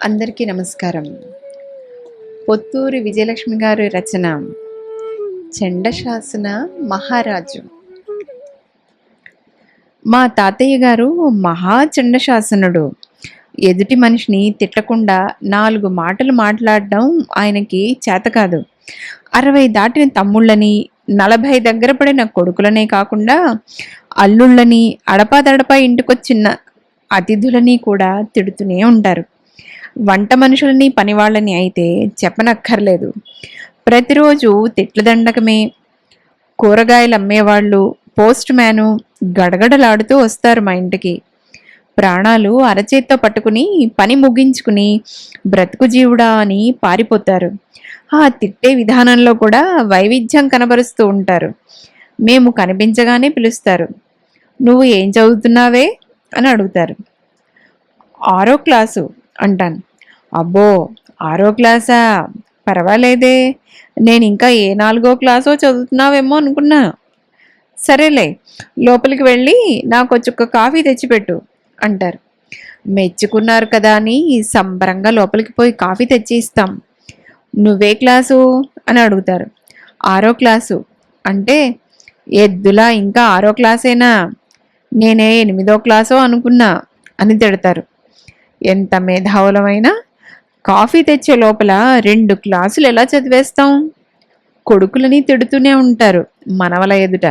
అందరికీ నమస్కారం. పొత్తూరి విజయలక్ష్మి గారి రచన చండశాసన మహారాజు. మా తాతయ్య గారు మహా చండశాసనుడు. ఎదుటి మనిషిని తిట్టకుండా 4 మాటలు మాట్లాడడం ఆయనకి చేత కాదు. 60 దాటిన తమ్ముళ్ళని, 40 దగ్గర పడిన కొడుకులనే కాకుండా అల్లుళ్ళని, అడపాదడపా ఇంటికొచ్చిన అతిథులని కూడా తిడుతూనే ఉంటారు. వంట మనుషులని, పనివాళ్ళని అయితే చెప్పనక్కర్లేదు. ప్రతిరోజు తిట్ల దండకమే. కూరగాయలు అమ్మేవాళ్ళు, పోస్ట్ మ్యాను గడగడలాడుతూ వస్తారు మా ఇంటికి. ప్రాణాలు అరచేత్తో పట్టుకుని పని ముగించుకుని బ్రతుకు జీవుడా అని పారిపోతారు. ఆ తిట్టే విధానంలో కూడా వైవిధ్యం కనబరుస్తూ ఉంటారు. మేము కనిపించగానే పిలుస్తారు. నువ్వు ఏం చదువుతున్నావే అని అడుగుతారు. 6వ క్లాసు అంటాను. అబ్బో, 6వ క్లాసా, పర్వాలేదే, నేను ఇంకా ఏ 4వ క్లాసో చదువుతున్నావేమో అనుకున్నా. సరేలే, లోపలికి వెళ్ళి నాకు చుక్క కాఫీ తెచ్చిపెట్టు అంటారు. మెచ్చుకున్నారు కదా అని సంబరంగా లోపలికి పోయి కాఫీ తెచ్చి ఇస్తాం. నువ్వే క్లాసు అని అడుగుతారు. 6వ క్లాసు అంటే, ఎద్దులా ఇంకా 6వ క్లాసేనా, నేనే 8వ క్లాసో అనుకున్నా అని తిడతారు. ఎంత మేధావులమైనా కాఫీ తెచ్చే లోపల 2 క్లాసులు ఎలా చదివేస్తాం? కొడుకులని తిడుతూనే ఉంటారు మనవల ఎదుట.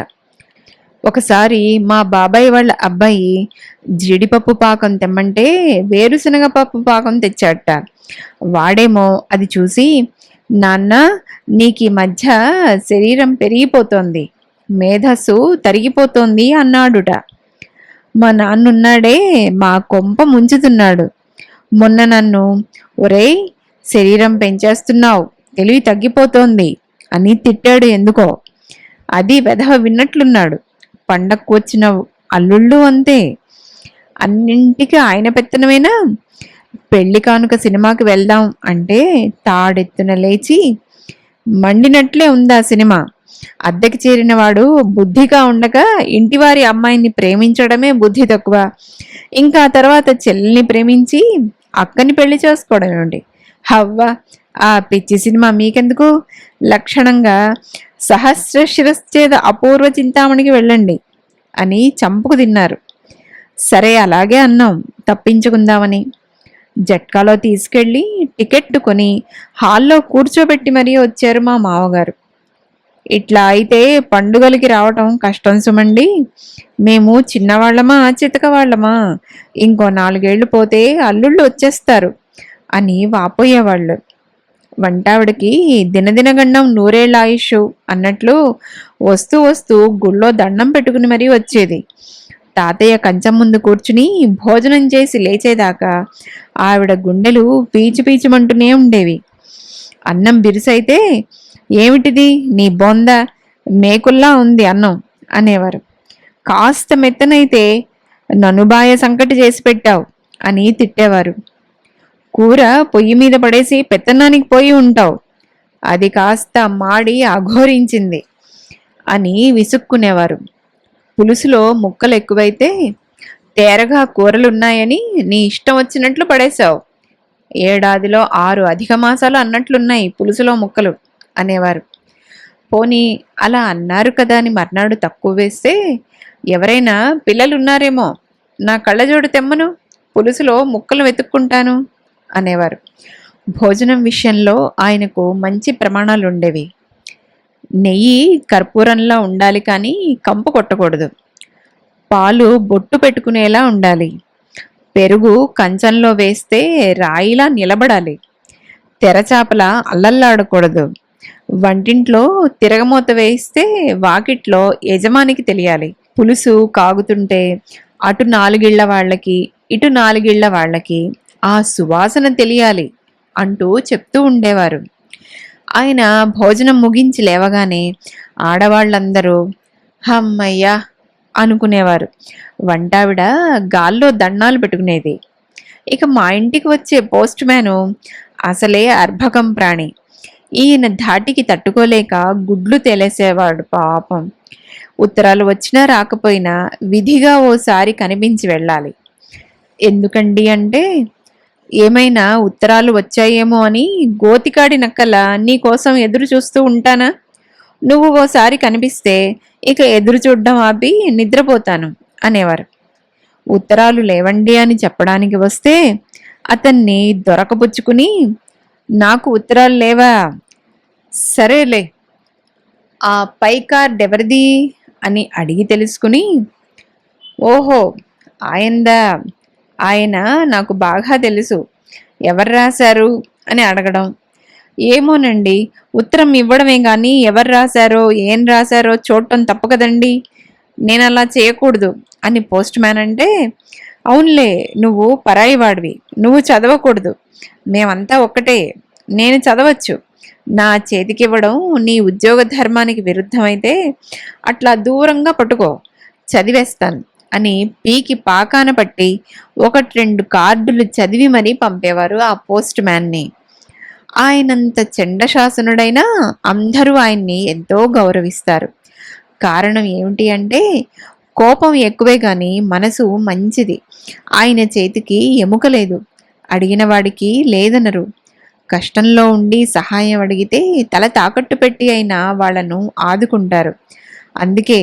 ఒకసారి మా బాబాయ్ వాళ్ళ అబ్బాయి జీడిపప్పు పాకం తెమ్మంటే వేరుశనగ పప్పు పాకం తెచ్చాట. వాడేమో అది చూసి, నాన్న, నీకు ఈ మధ్య శరీరం పెరిగిపోతోంది, మేధస్సు తరిగిపోతోంది అన్నాడుట. మా నాన్నున్నాడే, మా కొంప ముంచుతున్నాడు. మొన్న నన్ను, ఒరేయ్, శరీరం పెంచేస్తున్నావు, తెలివి తగ్గిపోతోంది అని తిట్టాడు ఎందుకో. అది వెధవ విన్నట్లున్నాడు. పండక్కు వచ్చిన అల్లుళ్ళు అంతే, అన్నింటికి ఆయన పెత్తనమేనా. పెళ్లి కానుక సినిమాకి వెళ్దాం అంటే తాడెత్తున లేచి మండినట్లే ఉందా సినిమా. అద్దెకి చేరిన వాడు బుద్ధిగా ఉండగా ఇంటివారి అమ్మాయిని ప్రేమించడమే బుద్ధి తక్కువ. ఇంకా తర్వాత చెల్లిని ప్రేమించి అక్కని పెళ్లి చేసుకోవడం ఏమిటి? హవ్వ, ఆ పిచ్చి సినిమా మీకెందుకు? లక్షణంగా సహస్ర శిరశ్చేద అపూర్వ చింతామణికి వెళ్ళండి అని చంపుకు తిన్నారు. సరే, అలాగే అన్నాం తప్పించుకుందామని. జట్కాలో తీసుకెళ్ళి టికెట్ కొని హాల్లో కూర్చోబెట్టి మరీ వచ్చారు మా మావగారు. ఇట్లా అయితే పండుగలకి రావటం కష్టం సుమండి. మేము చిన్నవాళ్ళమా, చితకవాళ్ళమా? ఇంకో 4 ఏళ్ళు పోతే అల్లుళ్ళు వచ్చేస్తారు అని వాపోయేవాళ్ళు. వంటావిడికి దినదినగండం 100 ఏళ్ల ఆయుష్ అన్నట్లు వస్తూ వస్తూ గుళ్ళో దండం పెట్టుకుని మరీ వచ్చేది. తాతయ్య కంచం ముందు కూర్చుని భోజనం చేసి లేచేదాకా ఆవిడ గుండెలు పీచు పీచుమంటూనే ఉండేవి. అన్నం బిరుసైతే, ఏమిటిది నీ బొంద, మేకుల్లా ఉంది అన్నం అనేవారు. కాస్త మెత్తనైతే, ననుబాయ సంకటి చేసి పెట్టావు అని తిట్టేవారు. కూర పొయ్యి మీద పడేసి పెత్తనానికి పోయి ఉంటావు, అది కాస్త మాడి అఘోరించింది అని విసుక్కునేవారు. పులుసులో ముక్కలు ఎక్కువైతే, తేరగా కూరలున్నాయని నీ ఇష్టం వచ్చినట్లు పడేశావు, ఏడాదిలో 6 అధిక మాసాలు అన్నట్లున్నాయి పులుసులో ముక్కలు అనేవారు. పోనీ అలా అన్నారు కదా అని మర్నాడు తక్కువ వేస్తే, ఎవరైనా పిల్లలున్నారేమో, నా కళ్ళజోడు తెమ్మను, పులుసులో ముక్కలు వెతుక్కుంటాను అనేవారు. భోజనం విషయంలో ఆయనకు మంచి ప్రమాణాలు ఉండేవి. నెయ్యి కర్పూరంలా ఉండాలి కానీ కంపు కొట్టకూడదు. పాలు బొట్టు పెట్టుకునేలా ఉండాలి. పెరుగు కంచంలో వేస్తే రాయిలా నిలబడాలి. తెరచాపల అల్లల్లాడకూడదు. వంటింట్లో తిరగమూత వేస్తే వాకిట్లో యజమానికి తెలియాలి. పులుసు కాగుతుంటే అటు 4 ఇళ్ల వాళ్ళకి, ఇటు 4 ఇళ్ల వాళ్ళకి ఆ సువాసన తెలియాలి అంటూ చెప్తూ ఉండేవారు. ఆయన భోజనం ముగించి లేవగానే ఆడవాళ్ళందరూ హమ్మయ్యా అనుకునేవారు. వంటావిడ గాల్లో దండాలు పెట్టుకునేది. ఇక మా ఇంటికి వచ్చే పోస్ట్ మ్యాను అసలే అర్భకం ప్రాణి. ఈయన ధాటికి తట్టుకోలేక గుడ్లు తేలేసేవాడు పాపం. ఉత్తరాలు వచ్చినా రాకపోయినా విధిగా ఓసారి కనిపించి వెళ్ళాలి. ఎందుకండి అంటే, ఏమైనా ఉత్తరాలు వచ్చాయేమో అని గోతికాడి నక్కల నీకోసం ఎదురు చూస్తూ ఉంటానా? నువ్వు ఓసారి కనిపిస్తే ఇక ఎదురు చూడ్డం ఆపి నిద్రపోతాను అనేవారు. ఉత్తరాలు లేవండి అని చెప్పడానికి వస్తే అతన్ని దొరకబుచ్చుకుని, నాకు ఉత్తరాలు లేవా? సరేలే, ఆ పై కార్డ్ ఎవరిది అని అడిగి తెలుసుకుని, ఓహో, ఆయందా, ఆయన నాకు బాగా తెలుసు, ఎవరు రాశారు అని అడగడం. ఏమోనండి, ఉత్తరం ఇవ్వడమే గాని ఎవరు రాశారో ఏం రాశారో చూడటం తప్పు కదండి, నేను అలా చేయకూడదు అని పోస్ట్ మ్యాన్ అంటే, అవునులే, నువ్వు పరాయి వాడివి, నువ్వు చదవకూడదు, మేమంతా ఒక్కటే, నేను చదవచ్చు, నా చేతికివ్వడం నీ ఉద్యోగ ధర్మానికి విరుద్ధమైతే అట్లా దూరంగా పట్టుకో, చదివేస్తాను అని పీకి పాకాన పట్టి ఒకటి రెండు కార్డులు చదివి మరీ పంపేవారు ఆ పోస్ట్ మ్యాన్ని. ఆయనంత చండశాసనుడైనా అందరూ ఆయన్ని ఎంతో గౌరవిస్తారు. కారణం ఏమిటి అంటే కోపం ఎక్కువే గాని మనసు మంచిది. ఆయన చేతికి ఎముక లేదు, అడిగిన వాడికి లేదనరు. కష్టంలో ఉండి సహాయం అడిగితే తల తాకట్టు పెట్టి అయినా వాళ్లను ఆదుకుంటారు. అందుకే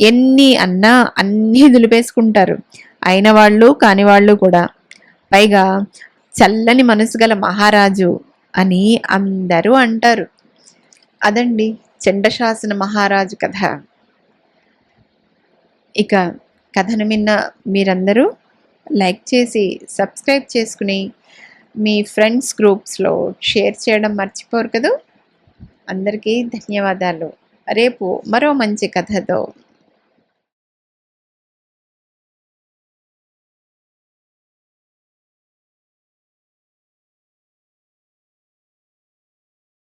ఎన్ని అన్నా అన్నీ దులిపేసుకుంటారు, అయిన వాళ్ళు కాని వాళ్ళు కూడా. పైగా చల్లని మనసు గల మహారాజు అని అందరూ అంటారు. అదండి చండశాసన మహారాజు కథ. ఇక కథను విన్న మీరందరూ లైక్ చేసి సబ్స్క్రైబ్ చేసుకుని మీ ఫ్రెండ్స్ గ్రూప్స్లో షేర్ చేయడం మర్చిపోరు కదూ. అందరికీ ధన్యవాదాలు. రేపు మరో మంచి కథతో